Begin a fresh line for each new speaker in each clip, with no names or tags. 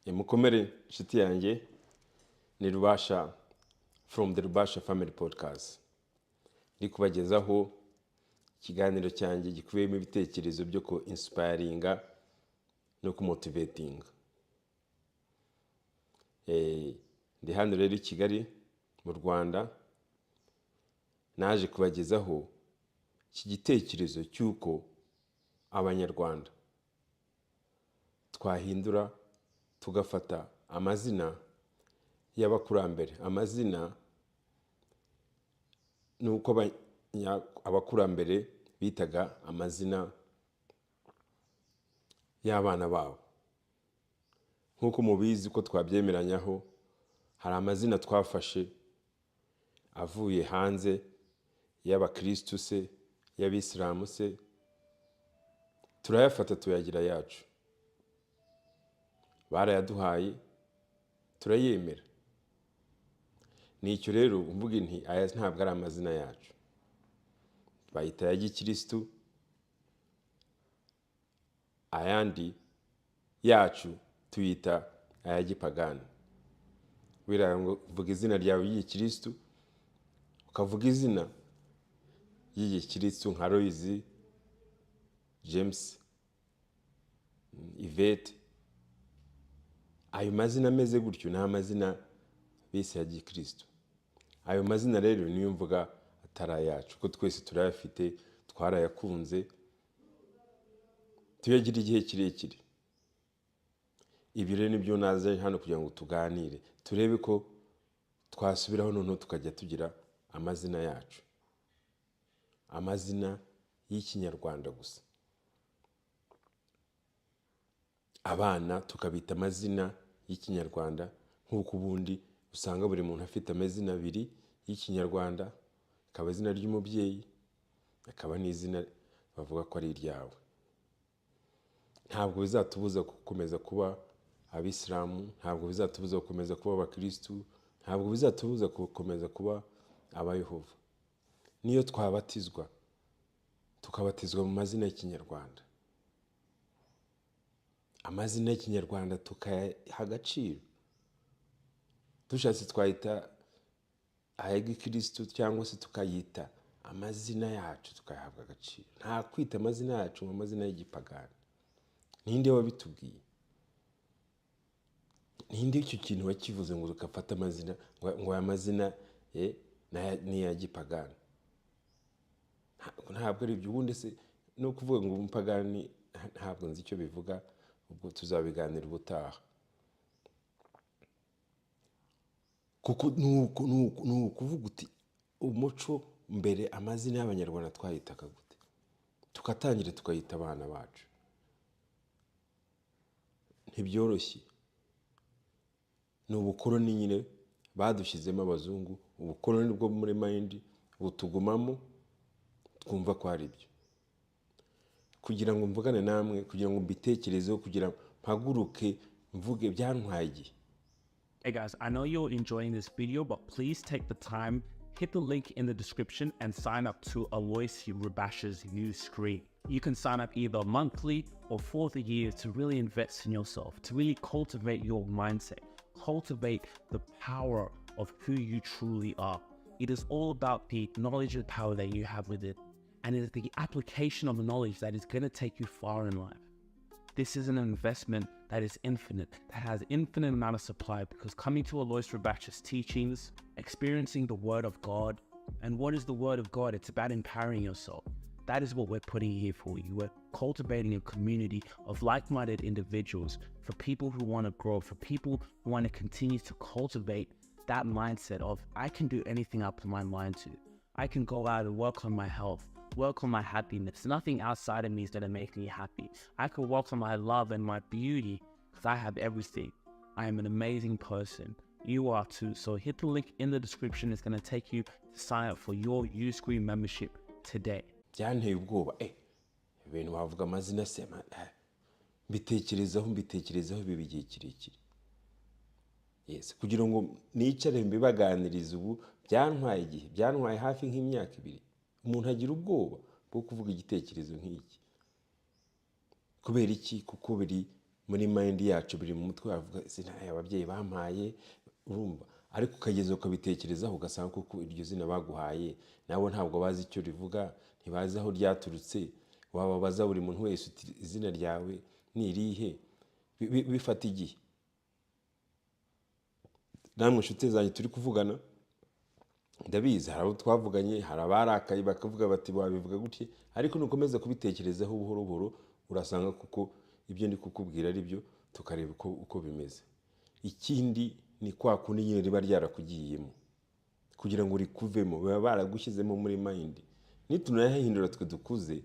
Mukomere nshuti yanjye ni Rubasha from the Rubasha Family Podcast. Ndi kubagezaho ikiganiro cyanjye gikubiyemo ibitekerezo byo ko inspiringa no kumotivatinga. Ndi hano rero i Kigali mu Rwanda, naje kubagezaho iki gitekerezo cy'uko abanyarwanda twahindura tugafata amazina y'abakurambere. Amazina nuko abakurambere bitaga amazina y'abana babo. Nkuko mubizi ko twabyemeranyaho, hari amazina twafashe avuye hanze y'abakristo se, y'abisilamu se, turayafata tuyagira yacu. Barayaduhaye turayemera. Nicyo rero mvuga nti aya ntabwo ari amazina yacu, bayita ya gikristo, ayandi yacu tuyita aya gipagani. Wira ngo vuga izina ryawe y'igikristo, ukavuga izina y'igikristo nka Loise, James, Yvette. Ayo mazina ameze gutyo ni amazina bise ya gikristo. Ayo mazina rero niyo mvuga atari yacu, ko twese turayafite, twarayakunze, tuyagira igihe kirekire. Ibi rero nibyo naze hano kugira ngo tuganire, turebe ko twasubiraho noneho tukajya tugira amazina yacu, amazina y'ikinyarwanda gusa. Abana tukabita amazina y'ikinyarwanda, nk'uko ubundi usanga buri muntu afite amazina abiri y'ikinyarwanda, akaba izina ry'umubyeyi, akaba n'izina bavuga ko ari iryawe. Ntabwo bizatubuza gukomeza kuba abisilamu, ntabwo bizatubuza gukomeza kuba abakristo, ntabwo bizatubuza gukomeza kuba abayehova. Niyo twabatizwa, tukabatizwa mu mazina y'ikinyarwanda, amazina y'ikinyarwanda tukayaha agaciro. Dushatse twayita aya gikristo cyangwa se tukayita amazina yacu tukayahabwa agaciro. Nta kwita amazina yacu mu mazina y'igipagani. Ninde wabitubwiye? Ninde icyo kintu wakivuze ngo ukafata amazina ngo aya mazina ni ya gipagani? Ntabwo ari ibyo. Ubundi se no kuvuga ngo umupagani ntabwo nzi icyo bivuga, ubwo tuzabiganira ubutaha. Kuko ni ukuvuga uti umuco mbere amazina y'abanyarwanda twayitaga gute, tugatangira tukayita abana bacu. Ntibyoroshye. Ni ubukoloni nyine badushyizemo abazungu. Ubukoloni bwo muri mind butugumamo, twumva ko ari byo. Kugira ngo mvugane namwe, kugira ngo mbitekerezeho, kugira ngo mpaguruke mvuge, byantwaye igihe.
Hey guys, I know you're enjoying this video, but please take the time, hit the link in the description and sign up to Alois Rubasha's new screen. You can sign up either monthly or for the year to really invest in yourself, to really cultivate your mindset, cultivate the power of who you truly are. It is all about the knowledge and power that you have with it. And it is the application of the knowledge that is going to take you far in life. This is an investment that is infinite, that has infinite amount of supply, because coming to Alois Rubasha's teachings, experiencing the word of God. And what is the word of God? It's about empowering yourself. That is what we're putting here for you. We're cultivating a community of like-minded individuals, for people who want to grow, for people who want to continue to cultivate that mindset of, I can do anything I put my mind to. I can go out and work on my health, work on my happiness. Nothing outside of me is going to make me happy. I can work on my love and my beauty because I have everything. I am an amazing person. You are too. So hit the link in the description. It's going to take you to sign up for your Uscreen membership today.
Byanteye ubwoba. Ibintu bavuga amazina sema. Mbitekerezaho bibi igihe kirekire. Yes, kugira ngo nicare mbibaganiriza ubu byantwaye igihe, byantwaye hafi nk'imyaka 2. Umuntu agira ubwoba bwo kuvuga igitekerezo nk'iki. Kubera iki? Kuko biri muri mind yacu, biri mu mutwe, wavuga izina ababyeyi bampaye, urumva, ariko ukageza ukabitekerezaho ugasanga kuko iryo zina baguhaye nabo ntabwo bazi icyo rivuga, ntibazi aho ryaturutse. Wababaza buri muntu wese uti izina ryawe ni irihe, bifata igihe. Namwe inshuti zanjye turi kuvugana, ndabizi hari abo twavuganye, hari abarakaye bakavuga bati wabivuga gutya, ariko nukomeza kubitekerezaho buhoro buhoro urasanga kuko ibyo ndi kukubwira ari byo, tukareba uko bimeze. Ikindi ni kwa kundi nyine riba ryarakugiyemo kugira ngo rikuvemo, baba baragushyizemo muri mind. Nitunayahindura twe dukuze,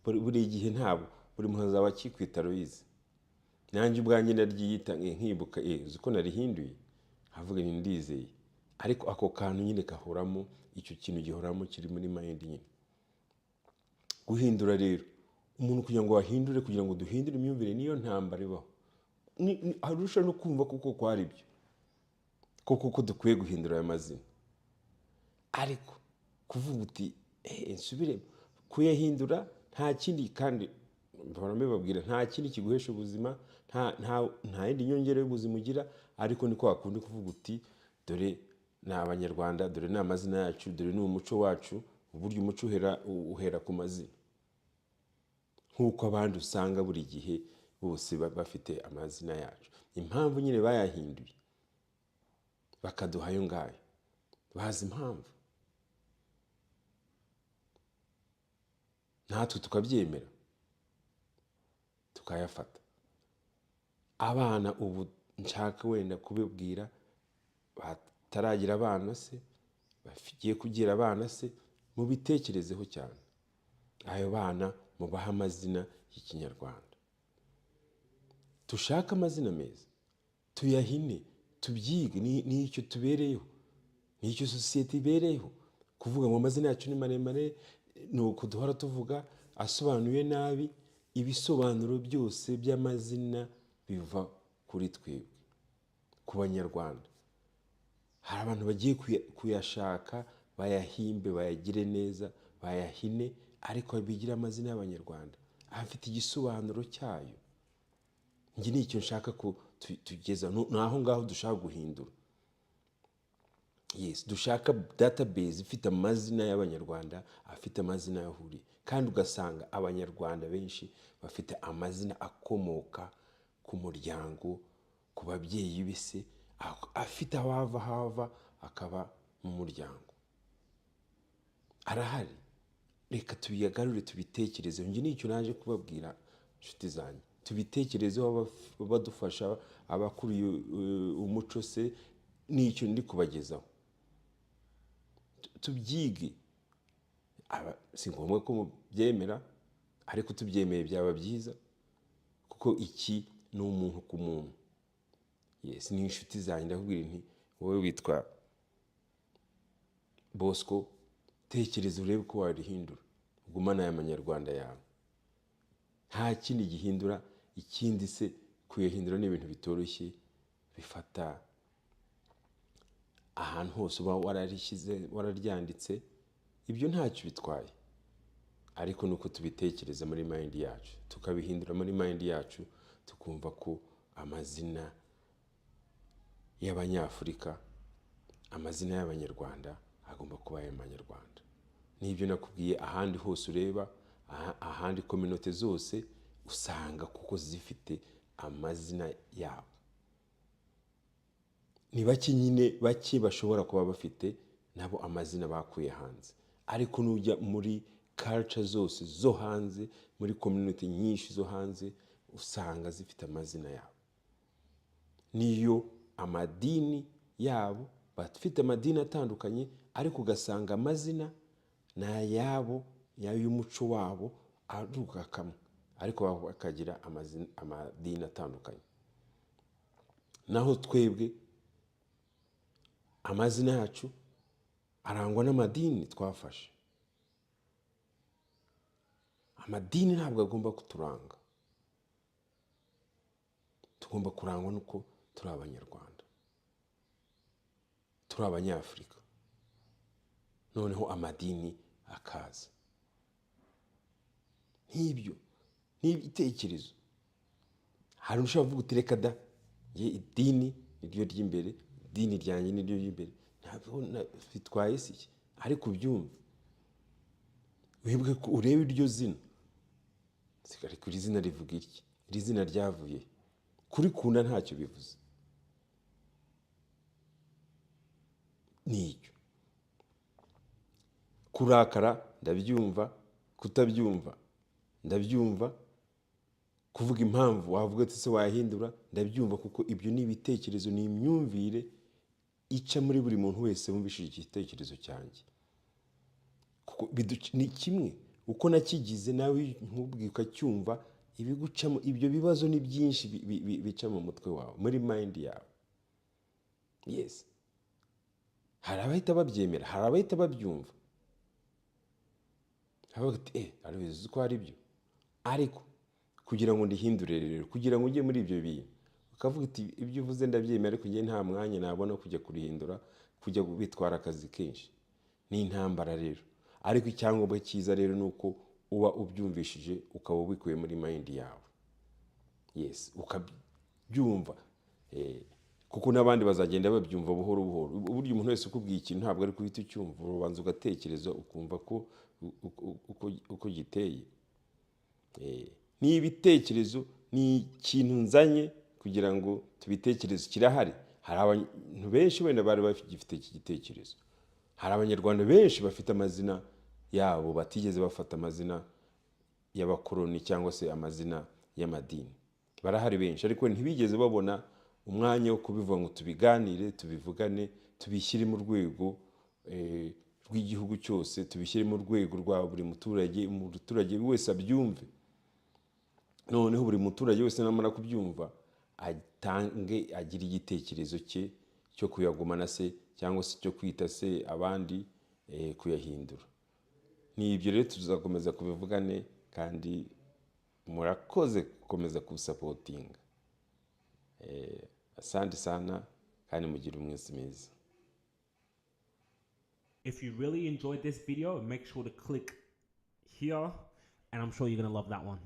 buri gihe ntabwo buri muntu azaba akikwita Loise. Nanjye ubwanjye ndaryiyita nkibuka uzi ko narihinduye, havuga ni ndizeye, ariko ako kantu nyine kahoramo, icyo kintu gihoramo kiri muri mind nyine. Guhindura rero, umuntu kugira ngo wahindure, kugira ngo duhindure imyumvire, niyo ntambara ibaho. Arusha no kumva kuko kwari byo kuko dukwiye guhindura aya mazina, ariko kuvuga uti nsubire kuyahindura, nta kindi, kandi mpora mbibabwira, nta kindi kiguhesha ubuzima, nta yindi nyongera y'ubuzima ugira, ariko ni kwa kundi kuvuga uti dore ni Abanyarwanda, dore ni amazina yacu, dore ni umuco wacu. Uburyo umuco uhera ku mazina, nk'uko abandi usanga buri gihe bose bafite amazina yacu. Impamvu nyine bayahinduye bakaduha ayo ngayo, bazi impamvu, natwe tukabyemera tukayafata. Abana ubu nshaka wenda kubibwira bataragira abana se, bagiye kugira abana se, mubitekerezeho cyane. Ayo bana mubaha amazina y'Ikinyarwanda, dushaka amazina meza, tuyahine, tubyige, n'icyo tubereyeho, n'icyo sosiyete ibereyeho. Kuvuga ngo amazina yacu ni maremare, ni uko duhora tuvuga asobanuye nabi. Ibisobanuro byose by'amazina biva kuri twebwe, ku Banyarwanda. Hari abantu bagiye kuyashaka, bayahimbe, bayagire neza, bayahine, ariko bigira amazina y'Abanyarwanda afite igisobanuro cyayo. Njye nicyo nshaka ko tugeza, naho ngaho dushaka guhindura. Yes, dushaka database ifite amazina y'Abanyarwanda, afite amazina yahuriye, kandi ugasanga Abanyarwanda benshi bafite amazina akomoka ku muryango, ku babyeyi bise, afite aho hava akaba mu muryango. Arahari, reka tubiyagarure, tubitekerezeho. Njye nicyo naje kubabwira inshuti zanjye, tubitekerezeho, badufasha abakuriye umuco se, nicyo ndi kubagezaho. Tubyige, si ngombwa ko mubyemera, ariko tubyemeye byaba byiza, kuko iki ni umuntu ku muntu. Yes, ni inshuti zanjye, ndakubwira nti wowe witwa Bosco, tekereza urebe ko warihindura, ugumana aya Manyarwanda yawe, nta kindi gihindura. Ikindi se kuyahindura ni ibintu bitoroshye, bifata ahantu hose uba wararishyize, wararyanditse, ibyo ntacyo bitwaye, ariko nuko tubitekereza muri mind yacu, tukabihindura muri mind yacu, tukumva ko amazina y'Abanyafurika, amazina y'Abanyarwanda agomba kuba ay'Abanyarwanda. Nibyo nakubwiye, ahandi hose ureba, ahandi community zose usanga kuko zifite amazina yabo. Ni bake nyine, bake bashobora kuba bafite nabo amazina bakuye hanze, ariko nujya muri culture zose zo hanze, muri community nyinshi zo hanze, usanga zifite amazina yabo. Niyo amadini yabo, bafite amadini atandukanye, ariko ugasanga amazina ni ayabo, y'umuco wabo, aruka kamwe, ariko bakagira amadini atandukanye. Naho twebwe amazina yacu arangwa n'amadini twafashe. Amadini ntabwo agomba kuturanga, tugomba kurangwa nuko turi Abanyarwanda, turi Abanyafurika, noneho amadini akaza. Nk'ibyo ni ibitekerezo. hari ushobora kuvuga uti reka da idini niryo ry'imbere, idini ryanjye niryo ry'imbere, ntabwo bitwaye si iki, ariko ubyumve wibuke ko urebe iryo zina, ariko iri zina rivuga iki, iri zina ryavuye kurikunda ntacyo bivuze. Nicyo kurakara ndabyumva, kutabyumva ndabyumva, kuvuga impamvu wavuga ati se wahindura ndabyumva, kuko ibyo ni ibitekerezo, ni imyumvire ica muri buri muntu wese wumvishije igitekerezo cyanjye. Kuko ni kimwe uko nakigize nawe nkubwiye ukacyumva, ibigucamo ibyo bibazo ni byinshi bica mu mutwe wawe, muri mind yawe. Yes, hari abahita babyemera, hari abahita babyumva, havuga ati arabizi ko ari byo, ariko kugira ngo ndihindure rero, kugira ngo ujye muri ibyo bintu ukavuga ati ibyo uvuze ndabyemera, ariko njye nta mwanya nabona kujya kurihindura, kujya bitwara akazi kenshi, ni intambara rero. Ariko icyangombwa cyiza rero ni uko uba ubyumvishije, ukaba ubikuye muri mind yawe. Yes, ukabyumva, kuko n'abandi bazagenda babyumva buhoro buhoro. Uburyo umuntu wese ukubwiye ikintu ntabwo ari kuhita ucyumva, ubanza ugatekereza ukumva ko uko giteye. Ni ibitekerezo, ni ikintu nzanye kugira ngo tubitekereze, kirahari. Hari abantu benshi wenda bari bafite iki gitekerezo, hari abanyarwanda benshi bafite amazina yabo batigeze bafata amazina y'abakoloni cyangwa se amazina y'amadini, barahari benshi, ariko ntibigeze babona umwanya wo kubivuga ngo tubiganire, tubivugane, tubishyire mu rwego rw'igihugu cyose, tubishyire mu rwego rwa buri muturage wese abyumve. Noneho buri muturage wese namara kubyumva atange, agira igitekerezo cye cyo kuyagumana se cyangwa se cyo kwita se abandi kuyahindura. Ni ibyo rero tuzakomeza kubivugane, kandi murakoze gukomeza kusapotinga. Asante sana kandi mugire umunsi mwiza.
If you really enjoyed this video, make sure to click here, and I'm sure you're gonna love that one.